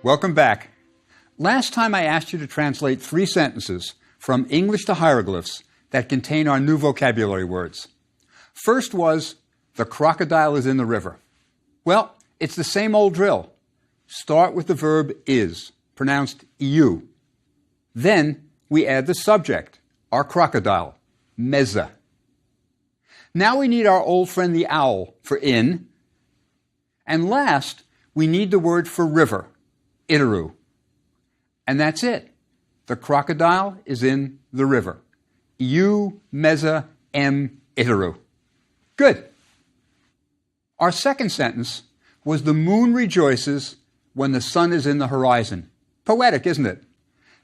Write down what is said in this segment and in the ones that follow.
Welcome back. Last time I asked you to translate 3 sentences from English to hieroglyphs that contain our new vocabulary words. First was, the crocodile is in the river. Well, it's the same old drill. Start with the verb is, pronounced you. Then we add the subject, our crocodile, meza. Now we need our old friend the owl for in. And last, we need the word for river, iteru. And that's it. The crocodile is in the river. You, meza, em, iteru. Good. Our second sentence was the moon rejoices when the sun is in the horizon. Poetic, isn't it?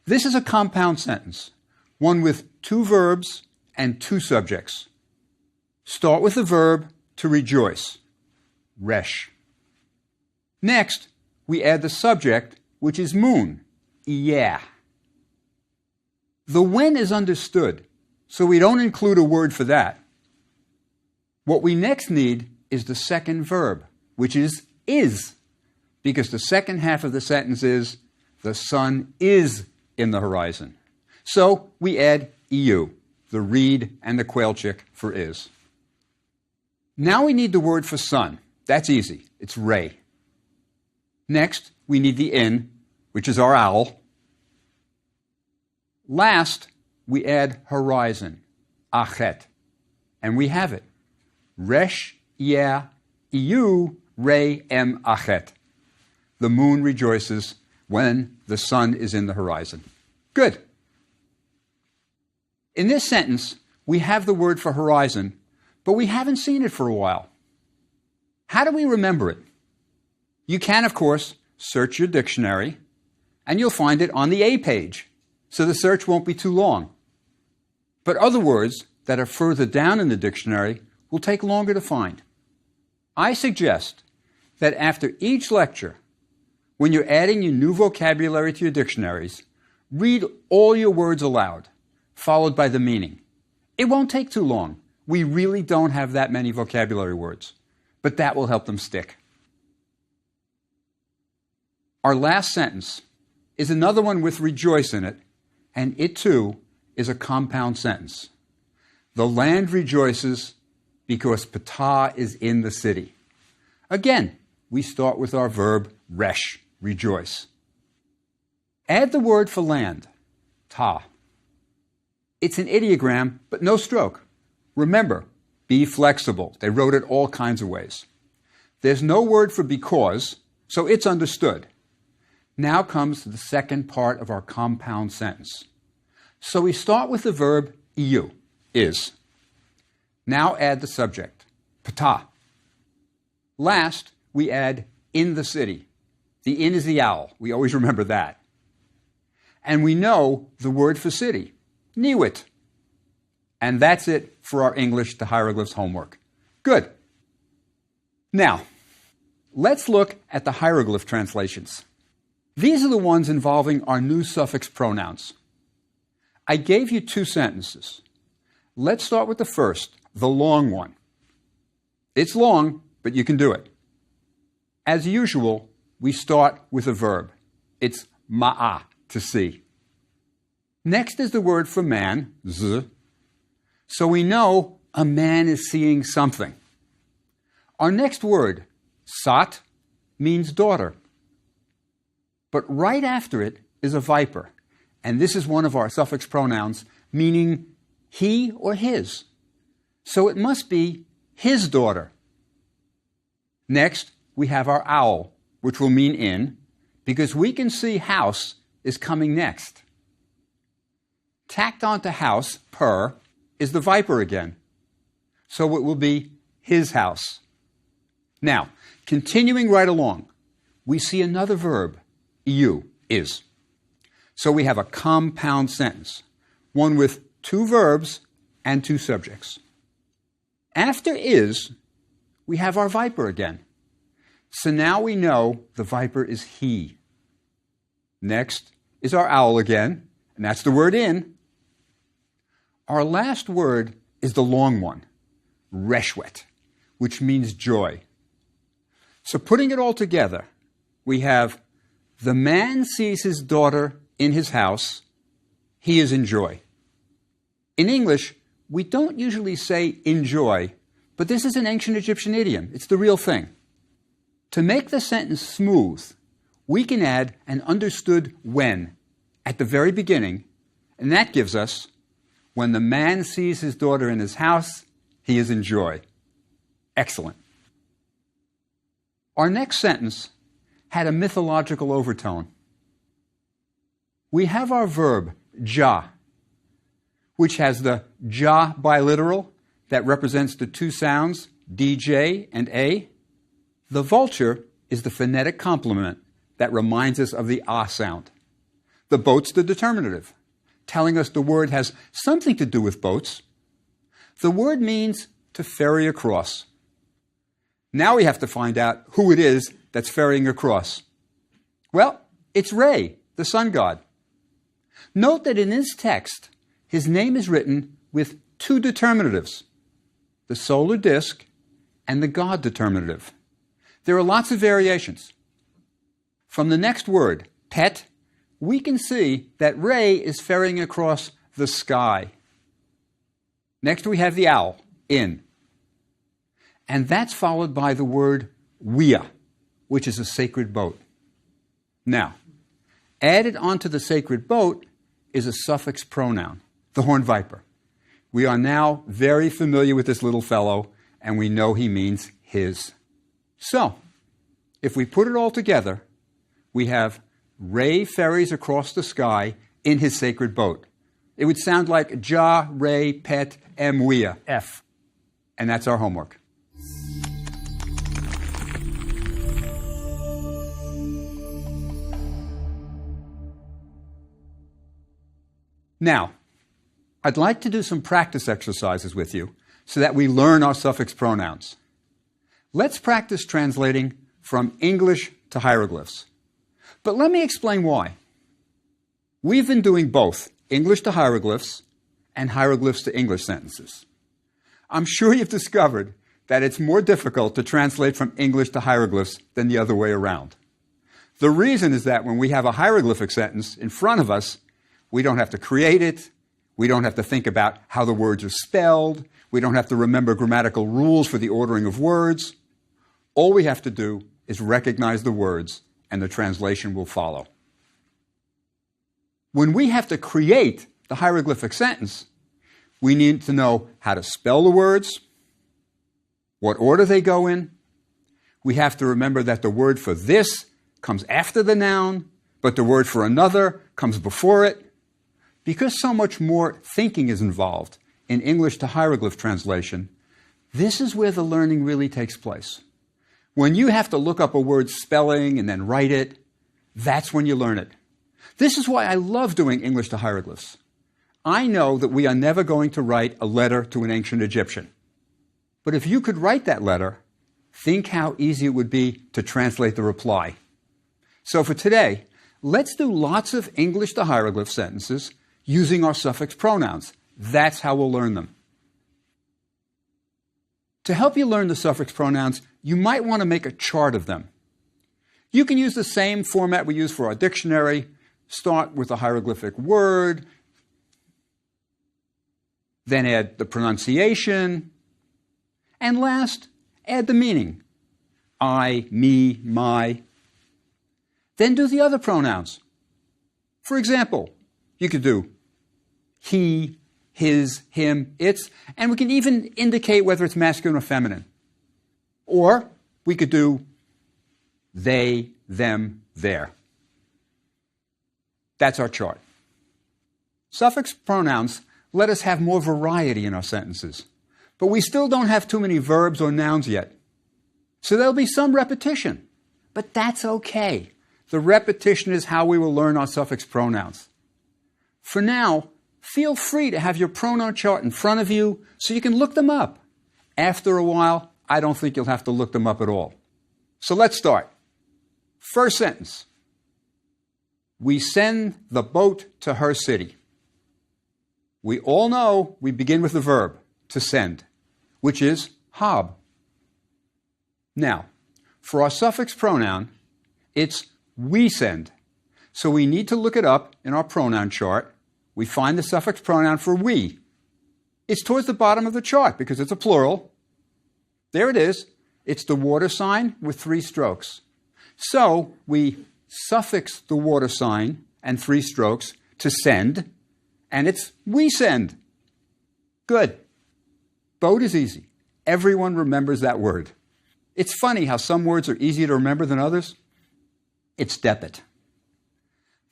This is a compound sentence, one with 2 verbs and 2 subjects. Start with the verb to rejoice, resh. Next, we add the subject, which is moon, yeah. The when is understood, so we don't include a word for that. What we next need is the second verb, which is, because the second half of the sentence is, the sun is in the horizon. So we add eu, the reed and the quail chick for is. Now we need the word for sun. That's easy. It's ray. Next, we need the in, which is our owl. Last, we add horizon, achet. And we have it. Resh, yeah, eu, ray, em, achet. The moon rejoices when the sun is in the horizon. Good. In this sentence, we have the word for horizon, but we haven't seen it for a while. How do we remember it? You can, of course, search your dictionary, and you'll find it on the A page, so the search won't be too long. But other words that are further down in the dictionary will take longer to find. I suggest that after each lecture, when you're adding your new vocabulary to your dictionaries, read all your words aloud, followed by the meaning. It won't take too long. We really don't have that many vocabulary words, but that will help them stick. Our last sentence is another one with rejoice in it, and it too is a compound sentence. The land rejoices because Ptah is in the city. Again, we start with our verb resh, rejoice. Add the word for land, ta. It's an ideogram, but no stroke. Remember, be flexible. They wrote it all kinds of ways. There's no word for because, so it's understood. Now comes the second part of our compound sentence. So we start with the verb eu, is. Now add the subject, ptah. Last, we add in the city. The in is the owl. We always remember that. And we know the word for city, niwit. And that's it for our English to hieroglyphs homework. Good. Now, let's look at the hieroglyph translations. These are the ones involving our new suffix pronouns. I gave you 2 sentences. Let's start with the first, the long one. It's long, but you can do it. As usual, we start with a verb. It's ma'ah, to see. Next is the word for man, z. So we know a man is seeing something. Our next word, sat, means daughter. But right after it is a viper. And this is one of our suffix pronouns, meaning he or his. So it must be his daughter. Next, we have our owl, which will mean in, because we can see house is coming next. Tacked onto house, per, is the viper again. So it will be his house. Now, continuing right along, we see another verb, eu, is. So we have a compound sentence, one with 2 verbs and 2 subjects. After is, we have our viper again. So now we know the viper is he. Next is our owl again, and that's the word in. Our last word is the long one, reshwet, which means joy. So putting it all together, we have The man sees his daughter in his house. He is in joy. In English, we don't usually say enjoy, but this is an ancient Egyptian idiom. It's the real thing. To make the sentence smooth, we can add an understood when at the very beginning, and that gives us, when the man sees his daughter in his house, he is in joy. Excellent. Our next sentence had a mythological overtone. We have our verb, ja, which has the ja biliteral that represents the two sounds, dj and a. The vulture is the phonetic complement that reminds us of the ah sound. The boat's the determinative, telling us the word has something to do with boats. The word means to ferry across. Now we have to find out who it is that's ferrying across. Well, it's Re, the sun god. Note that in this text, his name is written with two determinatives, the solar disk and the god determinative. There are lots of variations. From the next word, pet, we can see that Re is ferrying across the sky. Next we have the owl, in. And that's followed by the word wea, which is a sacred boat. Now, added onto the sacred boat is a suffix pronoun, the horned viper. We are now very familiar with this little fellow, and we know he means his. So, if we put it all together, we have Re ferries across the sky in his sacred boat. It would sound like Ja, Re, Pet, Em, Wea, F. And that's our homework. Now, I'd like to do some practice exercises with you so that we learn our suffix pronouns. Let's practice translating from English to hieroglyphs. But let me explain why. We've been doing both English to hieroglyphs and hieroglyphs to English sentences. I'm sure you've discovered that it's more difficult to translate from English to hieroglyphs than the other way around. The reason is that when we have a hieroglyphic sentence in front of us, we don't have to create it. We don't have to think about how the words are spelled. We don't have to remember grammatical rules for the ordering of words. All we have to do is recognize the words, and the translation will follow. When we have to create the hieroglyphic sentence, we need to know how to spell the words, what order they go in. We have to remember that the word for this comes after the noun, but the word for another comes before it. Because so much more thinking is involved in English to hieroglyph translation, this is where the learning really takes place. When you have to look up a word's spelling and then write it, that's when you learn it. This is why I love doing English to hieroglyphs. I know that we are never going to write a letter to an ancient Egyptian. But if you could write that letter, think how easy it would be to translate the reply. So for today, let's do lots of English to hieroglyph sentences using our suffix pronouns. That's how we'll learn them. To help you learn the suffix pronouns, you might want to make a chart of them. You can use the same format we use for our dictionary. Start with a hieroglyphic word, then add the pronunciation, and last, add the meaning. I, me, my. Then do the other pronouns. For example, you could do he, his, him, its, and we can even indicate whether it's masculine or feminine. Or we could do they, them, their. That's our chart. Suffix pronouns let us have more variety in our sentences, but we still don't have too many verbs or nouns yet. So there'll be some repetition, but that's okay. The repetition is how we will learn our suffix pronouns. For now, feel free to have your pronoun chart in front of you so you can look them up. After a while, I don't think you'll have to look them up at all. So let's start. First sentence. We send the boat to her city. We all know we begin with the verb, to send, which is hab. Now, for our suffix pronoun, it's we send. So we need to look it up in our pronoun chart. We find the suffix pronoun for we. It's towards the bottom of the chart because it's a plural. There it is. It's the water sign with 3 strokes. So we suffix the water sign and 3 strokes to send, and it's we send. Good. Boat is easy. Everyone remembers that word. It's funny how some words are easier to remember than others. It's debit.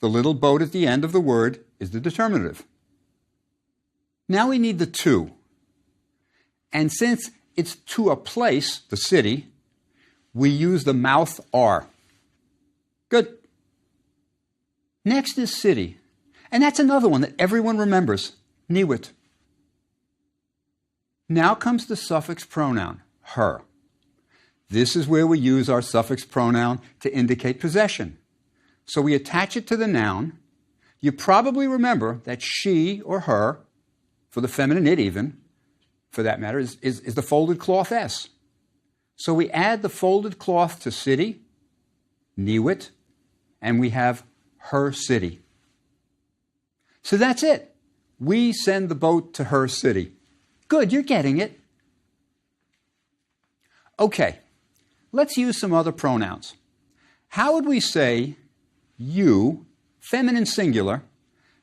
The little boat at the end of the word is the determinative. Now we need the to. And since it's to a place, the city, we use the mouth R. Good. Next is city. And that's another one that everyone remembers, niwit. Now comes the suffix pronoun, her. This is where we use our suffix pronoun to indicate possession. So we attach it to the noun. You probably remember that she or her, for the feminine it even, for that matter, is the folded cloth S. So we add the folded cloth to city, niwit, and we have her city. So that's it. We send the boat to her city. Good, you're getting it. Okay, let's use some other pronouns. How would we say you, feminine singular,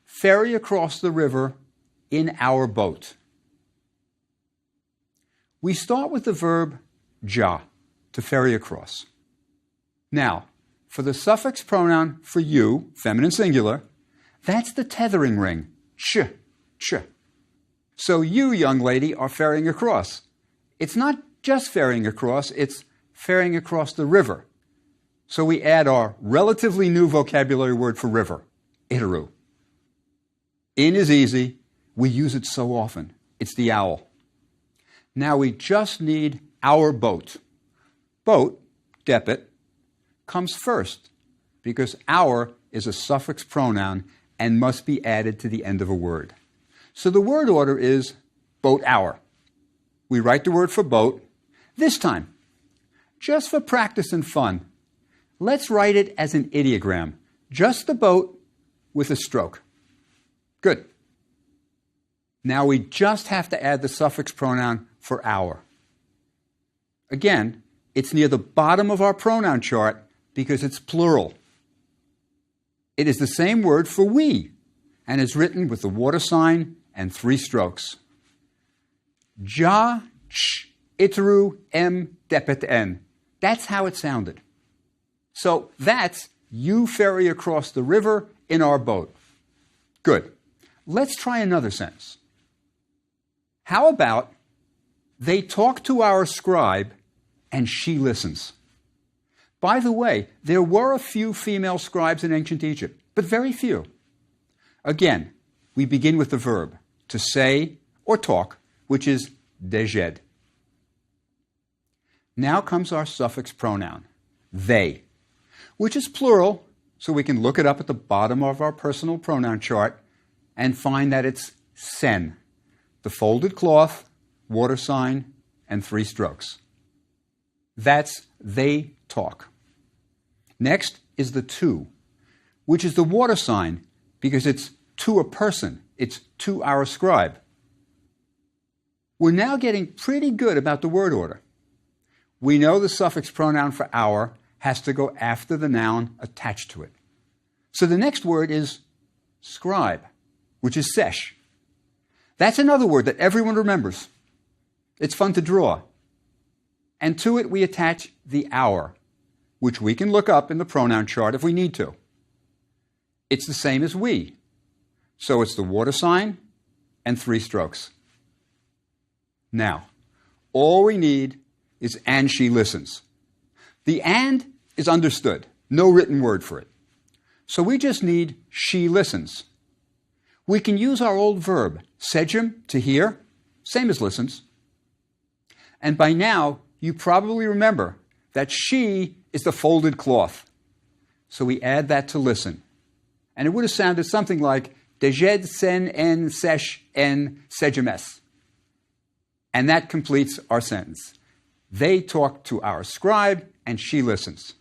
ferry across the river in our boat? We start with the verb ja, to ferry across. Now, for the suffix pronoun for you, feminine singular, that's the tethering ring, ch, ch. So you, young lady, are ferrying across. It's not just ferrying across, it's ferrying across the river. So we add our relatively new vocabulary word for river, itaru. In is easy. We use it so often. It's the owl. Now we just need our boat. Boat, debit, comes first because our is a suffix pronoun and must be added to the end of a word. So the word order is boat hour. We write the word for boat. This time, just for practice and fun, let's write it as an ideogram. Just the boat with a stroke. Good. Now we just have to add the suffix pronoun for our. Again, it's near the bottom of our pronoun chart because it's plural. It is the same word for we and is written with the water sign and 3 strokes. Ja, ch, iteru, em, depet, en. That's how it sounded. So that's you ferry across the river in our boat. Good. Let's try another sentence. How about they talk to our scribe and she listens? By the way, there were a few female scribes in ancient Egypt, but very few. Again, we begin with the verb to say or talk, which is dejed. Now comes our suffix pronoun, they, which is plural, so we can look it up at the bottom of our personal pronoun chart and find that it's sen, the folded cloth, water sign, and 3 strokes. That's they talk. Next is the to, which is the water sign because it's to a person. It's to our scribe. We're now getting pretty good about the word order. We know the suffix pronoun for our has to go after the noun attached to it. So the next word is scribe, which is sesh. That's another word that everyone remembers. It's fun to draw. And to it we attach the our, which we can look up in the pronoun chart if we need to. It's the same as we. So it's the water sign and 3 strokes. Now, all we need is and she listens. The and is understood. No written word for it. So we just need she listens. We can use our old verb, sejim, to hear, same as listens. And by now, you probably remember that she is the folded cloth. So we add that to listen. And it would have sounded something like, dejed sen en sesh en sejimes. And that completes our sentence. They talk to our scribe, and she listens.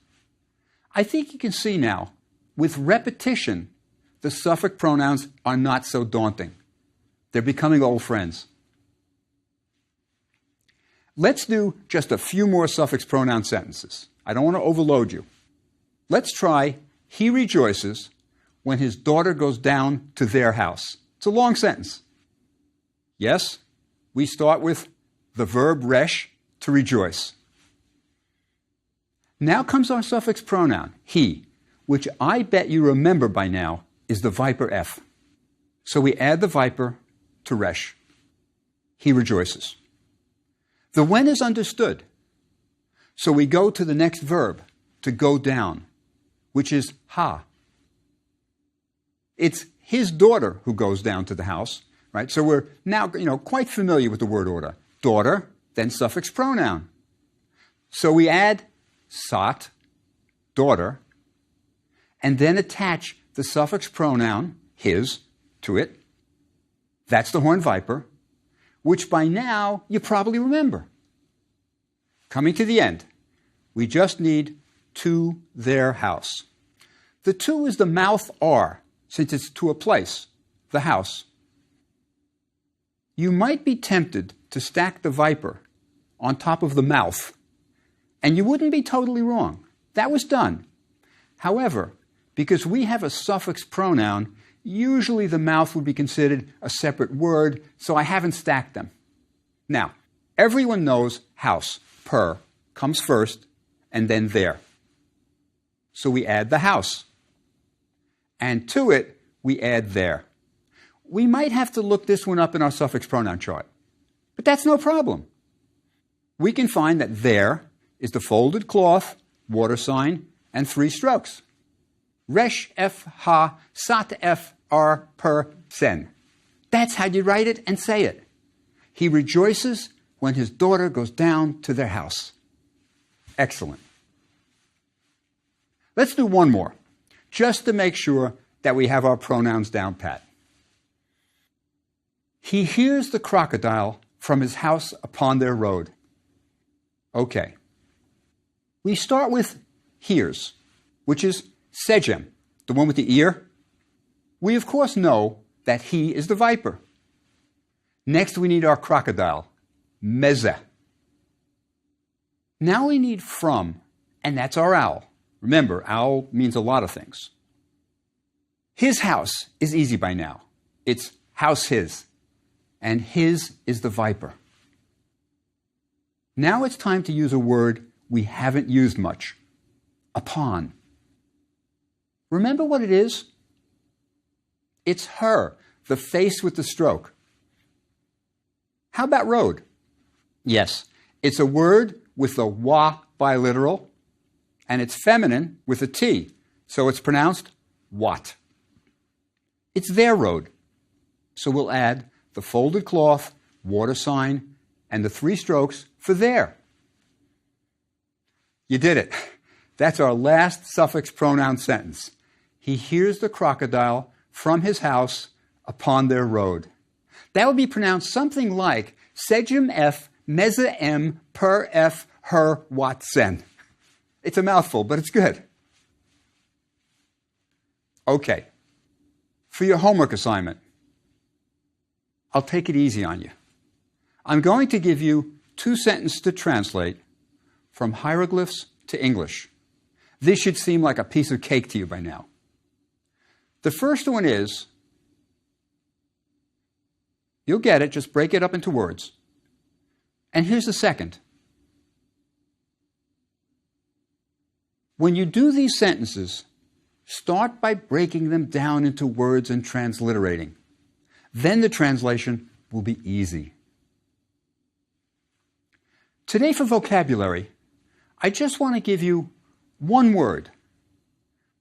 I think you can see now, with repetition, the suffix pronouns are not so daunting. They're becoming old friends. Let's do just a few more suffix pronoun sentences. I don't want to overload you. Let's try, he rejoices when his daughter goes down to their house. It's a long sentence. Yes, we start with the verb resh, to rejoice. Now comes our suffix pronoun, he, which I bet you remember by now is the viper F. So we add the viper to resh. He rejoices. The when is understood. So we go to the next verb, to go down, which is ha. It's his daughter who goes down to the house, right? So we're now, quite familiar with the word order. Daughter, then suffix pronoun. So we add sat, daughter, and then attach the suffix pronoun, his, to it. That's the horned viper, which by now you probably remember. Coming to the end, we just need to their house. The to is the mouth R, since it's to a place, the house. You might be tempted to stack the viper on top of the mouth, and you wouldn't be totally wrong. That was done. However, because we have a suffix pronoun, usually the mouth would be considered a separate word, so I haven't stacked them. Now, everyone knows house, per, comes first, and then there. So we add the house. And to it, we add there. We might have to look this one up in our suffix pronoun chart, but that's no problem. We can find that there is the folded cloth, water sign, and 3 strokes. Resh, F, ha, sat, F, R, per, sen. That's how you write it and say it. He rejoices when his daughter goes down to their house. Excellent. Let's do one more, just to make sure that we have our pronouns down pat. He hears the crocodile from his house upon their road. Okay. We start with hears, which is sejem, the one with the ear. We, of course, know that he is the viper. Next, we need our crocodile, meze. Now we need from, and that's our owl. Remember, owl means a lot of things. His house is easy by now. It's house his, and his is the viper. Now it's time to use a word we haven't used much, upon. Remember what it is? It's her, the face with the stroke. How about road? Yes, it's a word with the wa biliteral, and it's feminine with a T, so it's pronounced wat. It's their road, so we'll add the folded cloth, water sign, and the 3 strokes for their. You did it. That's our last suffix pronoun sentence. He hears the crocodile from his house upon their road. That would be pronounced something like sejem F, meze M, per F, her, wat, sen. It's a mouthful, but it's good. Okay. For your homework assignment, I'll take it easy on you. I'm going to give you 2 sentences to translate from hieroglyphs to English. This should seem like a piece of cake to you by now. The first one is, you'll get it, just break it up into words. And here's the second. When you do these sentences, start by breaking them down into words and transliterating. Then the translation will be easy. Today for vocabulary, I just want to give you one word,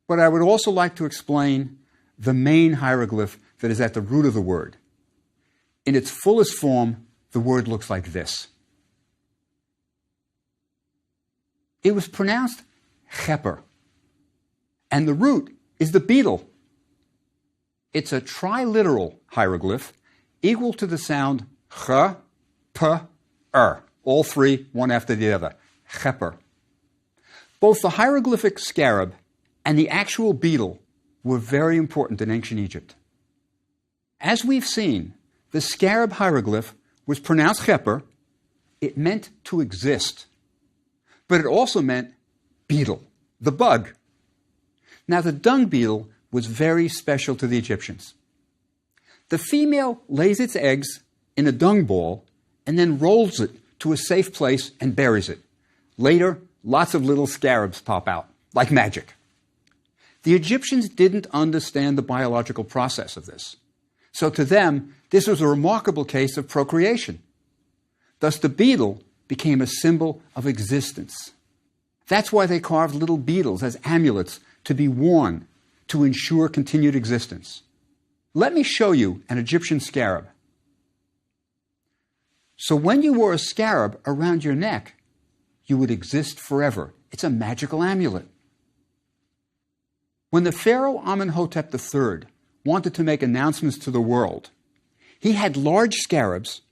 but I would also like to explain the main hieroglyph that is at the root of the word. In its fullest form, the word looks like this. It was pronounced cheper, and the root is the beetle. It's a triliteral hieroglyph equal to the sound ch, p, all 3, one after the other. Cheper. Both the hieroglyphic scarab and the actual beetle were very important in ancient Egypt. As we've seen, the scarab hieroglyph was pronounced cheper. It meant to exist, but it also meant beetle, the bug. Now, the dung beetle was very special to the Egyptians. The female lays its eggs in a dung ball and then rolls it to a safe place and buries it. Later, lots of little scarabs pop out, like magic. The Egyptians didn't understand the biological process of this. So to them, this was a remarkable case of procreation. Thus, the beetle became a symbol of existence. That's why they carved little beetles as amulets to be worn to ensure continued existence. Let me show you an Egyptian scarab. So when you wore a scarab around your neck, you would exist forever. It's a magical amulet. When the pharaoh Amenhotep III wanted to make announcements to the world, he had large scarabs,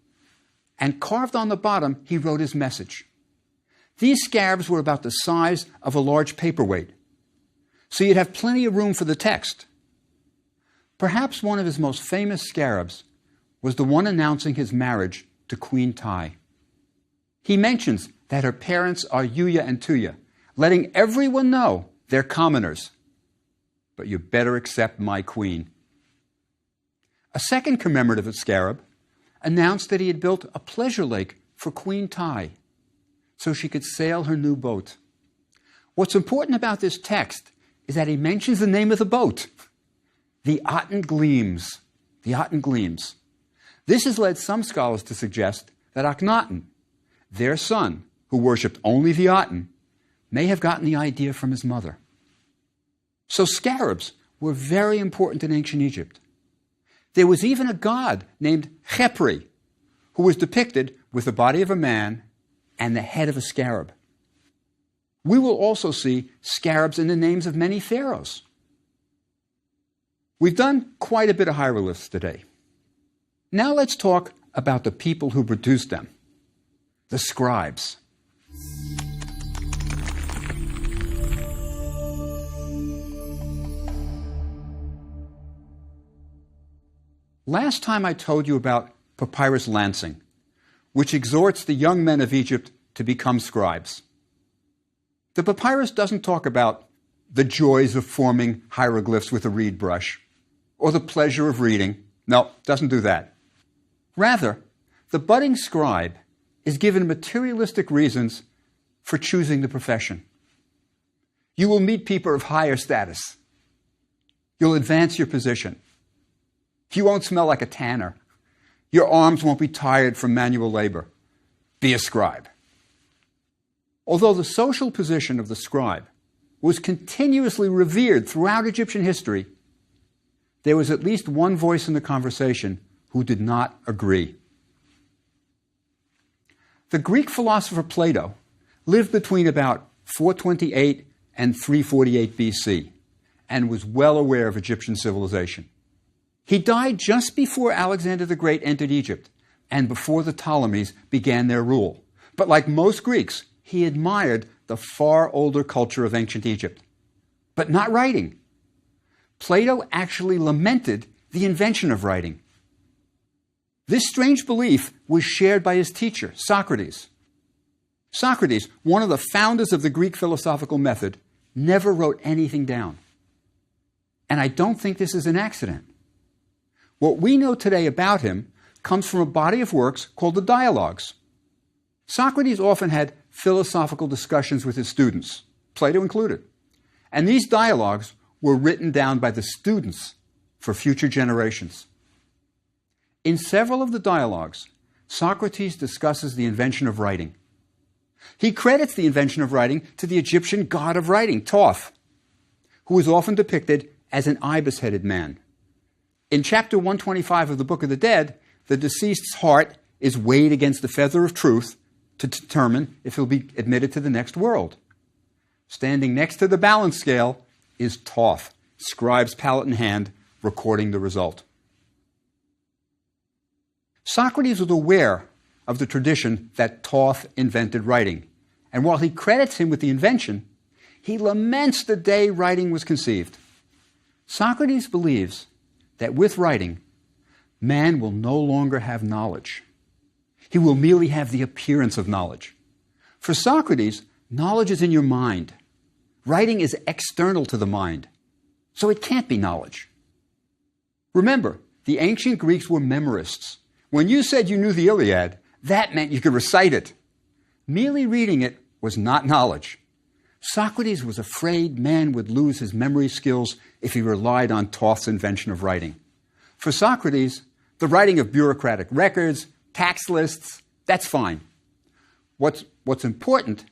and carved on the bottom, he wrote his message. These scarabs were about the size of a large paperweight, so you'd have plenty of room for the text. Perhaps one of his most famous scarabs was the one announcing his marriage to Queen Tai. He mentions that her parents are Yuya and Tuya, letting everyone know they're commoners. But you better accept my queen. A second commemorative scarab announced that he had built a pleasure lake for Queen Tai so she could sail her new boat. What's important about this text is that he mentions the name of the boat, the Aten Gleams. The Aten Gleams. This has led some scholars to suggest that Akhenaten, their son, who worshipped only the Aten, may have gotten the idea from his mother. So scarabs were very important in ancient Egypt. There was even a god named Khepri, who was depicted with the body of a man and the head of a scarab. We will also see scarabs in the names of many pharaohs. We've done quite a bit of hieroglyphs today. Now let's talk about the people who produced them, the scribes. Last time I told you about papyrus lancing, which exhorts the young men of Egypt to become scribes. The papyrus doesn't talk about the joys of forming hieroglyphs with a reed brush or the pleasure of reading. No, it doesn't do that. Rather, the budding scribe is given materialistic reasons for choosing the profession. You will meet people of higher status. You'll advance your position. You won't smell like a tanner. Your arms won't be tired from manual labor. Be a scribe. Although the social position of the scribe was continuously revered throughout Egyptian history, there was at least one voice in the conversation who did not agree. The Greek philosopher Plato lived between about 428 and 348 BC and was well aware of Egyptian civilization. He died just before Alexander the Great entered Egypt and before the Ptolemies began their rule. But like most Greeks, he admired the far older culture of ancient Egypt, but not writing. Plato actually lamented the invention of writing. This strange belief was shared by his teacher, Socrates. Socrates, one of the founders of the Greek philosophical method, never wrote anything down. And I don't think this is an accident. What we know today about him comes from a body of works called the Dialogues. Socrates often had philosophical discussions with his students, Plato included. And these dialogues were written down by the students for future generations. In several of the dialogues, Socrates discusses the invention of writing. He credits the invention of writing to the Egyptian god of writing, Thoth, who is often depicted as an ibis-headed man. In chapter 125 of the Book of the Dead, the deceased's heart is weighed against the feather of truth to determine if he'll be admitted to the next world. Standing next to the balance scale is Thoth, scribe's palette in hand, recording the result. Socrates was aware of the tradition that Thoth invented writing, and while he credits him with the invention, He laments the day writing was conceived. Socrates believes that with writing, man will no longer have knowledge. He will merely have the appearance of knowledge. For Socrates, knowledge is in your mind. Writing is external to the mind, so it can't be knowledge. Remember, the ancient Greeks were memorists. When you said you knew the Iliad, that meant you could recite it. Merely reading it was not knowledge. Socrates was afraid man would lose his memory skills if he relied on Thoth's invention of writing. For Socrates, the writing of bureaucratic records, tax lists, that's fine. What's important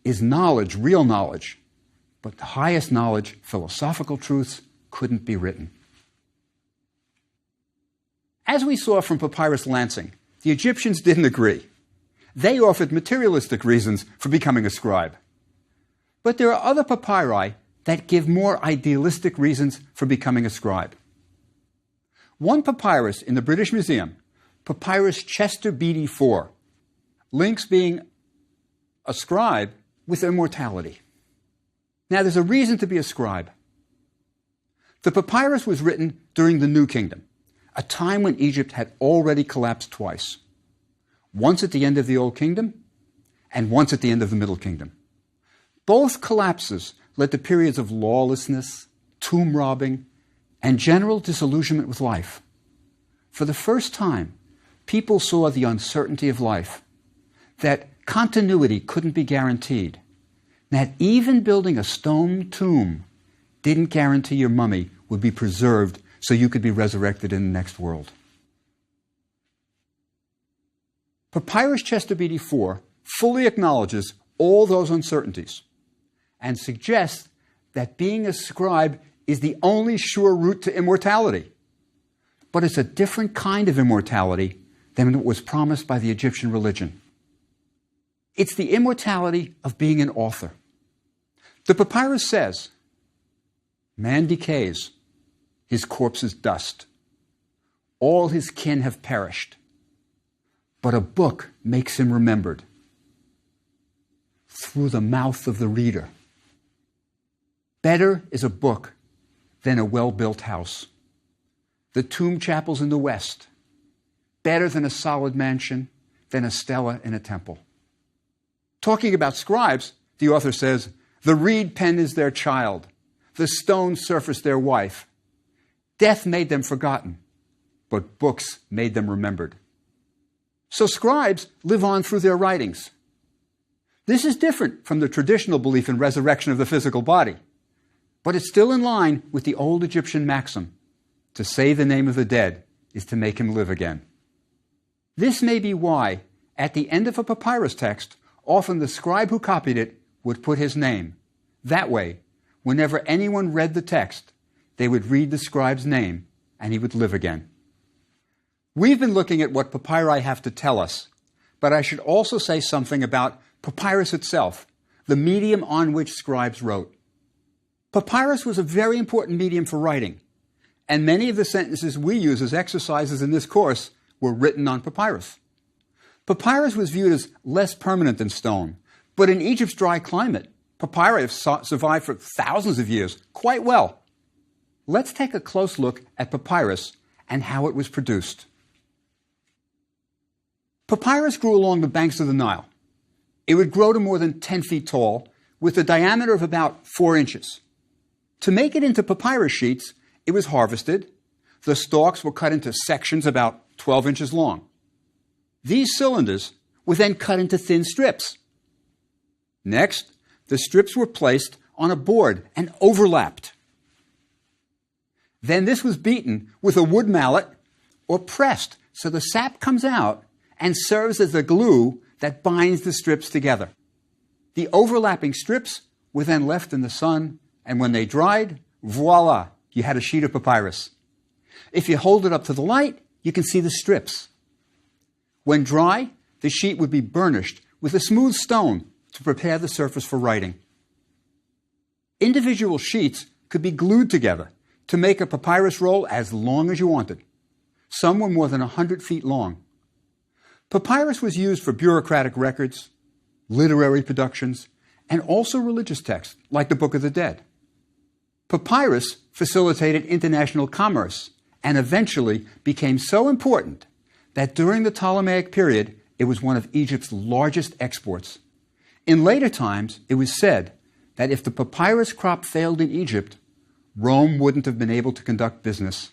is knowledge, real knowledge. But the highest knowledge, philosophical truths, couldn't be written. As we saw from Papyrus Lansing, the Egyptians didn't agree. They offered materialistic reasons for becoming a scribe. But there are other papyri that give more idealistic reasons for becoming a scribe. One papyrus in the British Museum, Papyrus Chester Beatty IV, links being a scribe with immortality. Now, there's a reason to be a scribe. The papyrus was written during the New Kingdom, a time when Egypt had already collapsed twice. Once at the end of the Old Kingdom, and once at the end of the Middle Kingdom. Both collapses led to periods of lawlessness, tomb robbing, and general disillusionment with life. For the first time, people saw the uncertainty of life, that continuity couldn't be guaranteed, that even building a stone tomb didn't guarantee your mummy would be preserved so you could be resurrected in the next world. Papyrus Chester Beatty IV fully acknowledges all those uncertainties and suggests that being a scribe is the only sure route to immortality. But it's a different kind of immortality than what was promised by the Egyptian religion. It's the immortality of being an author. The papyrus says, man decays, his corpse is dust. All his kin have perished, but a book makes him remembered through the mouth of the reader. Better is a book than a well-built house. The tomb chapels in the West, better than a solid mansion, than a stela in a temple. Talking about scribes, the author says, the reed pen is their child, the stone surface their wife. Death made them forgotten, but books made them remembered. So scribes live on through their writings. This is different from the traditional belief in resurrection of the physical body, but it's still in line with the old Egyptian maxim, to say the name of the dead is to make him live again. This may be why, at the end of a papyrus text, often the scribe who copied it would put his name. That way, whenever anyone read the text, they would read the scribe's name, and he would live again. We've been looking at what papyri have to tell us, but I should also say something about papyrus itself, the medium on which scribes wrote. Papyrus was a very important medium for writing, and many of the sentences we use as exercises in this course were written on papyrus. Papyrus was viewed as less permanent than stone, but in Egypt's dry climate, papyri have survived for thousands of years quite well. Let's take a close look at papyrus and how it was produced. Papyrus grew along the banks of the Nile. It would grow to more than 10 feet tall, with a diameter of about 4 inches. To make it into papyrus sheets, it was harvested. The stalks were cut into sections about 12 inches long. These cylinders were then cut into thin strips. Next, the strips were placed on a board and overlapped. Then this was beaten with a wood mallet or pressed so the sap comes out and serves as the glue that binds the strips together. The overlapping strips were then left in the sun, and when they dried, voila, you had a sheet of papyrus. If you hold it up to the light, you can see the strips. When dry, the sheet would be burnished with a smooth stone to prepare the surface for writing. Individual sheets could be glued together to make a papyrus roll as long as you wanted. Some were more than 100 feet long. Papyrus was used for bureaucratic records, literary productions, and also religious texts, like the Book of the Dead. Papyrus facilitated international commerce and eventually became so important that during the Ptolemaic period, it was one of Egypt's largest exports. In later times, it was said that if the papyrus crop failed in Egypt, Rome wouldn't have been able to conduct business.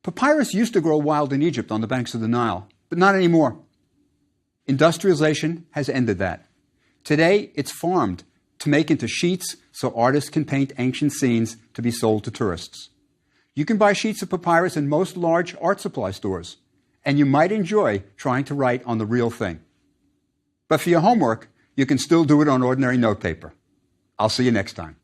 Papyrus used to grow wild in Egypt on the banks of the Nile, but not anymore. Industrialization has ended that. Today, it's farmed to make into sheets so artists can paint ancient scenes to be sold to tourists. You can buy sheets of papyrus in most large art supply stores, and you might enjoy trying to write on the real thing. But for your homework, you can still do it on ordinary notepaper. I'll see you next time.